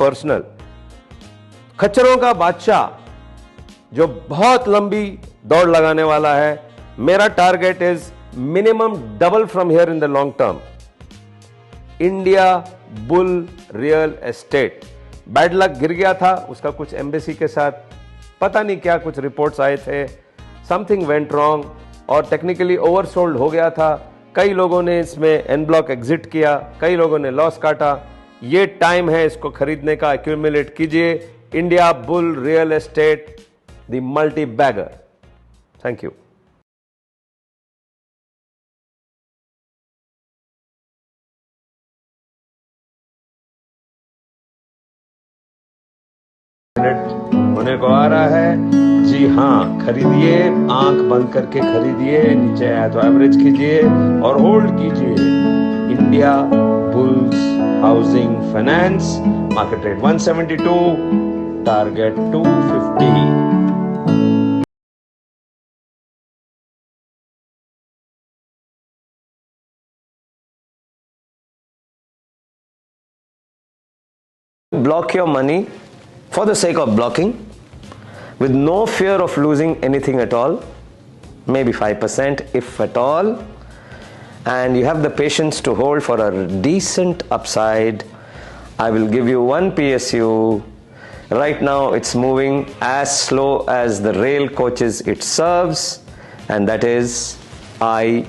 Personal. खच्चरों का बादशाह जो बहुत लंबी दौड़ लगाने वाला है, मेरा target is minimum double from here in the long term. India bull real estate, bad luck गिर गया था उसका कुछ एम्बेसी के साथ, पता नहीं क्या कुछ रिपोर्ट्स आए थे, समथिंग वेंट रॉन्ग और टेक्निकली ओवरसोल्ड हो गया था। कई लोगों ने इसमें एन ब्लॉक एग्जिट किया, कई लोगों ने लॉस काटा। ये टाइम है इसको खरीदने का, एक्यूमुलेट कीजिए। India bull real estate, the multibagger. Thank you. होने को आ रहा है जी हाँ, खरीदिए, आंख बंद करके खरीदिए, नीचे आया तो एवरेज कीजिए और होल्ड कीजिए। India bulls housing finance, market rate 172, target 250। Block your money for the sake of blocking, with no fear of losing anything at all, maybe 5% if at all, and you have the patience to hold for a decent upside. I will give you one PSU. Right now it's moving as slow as the rail coaches it serves, and that is IRCTC.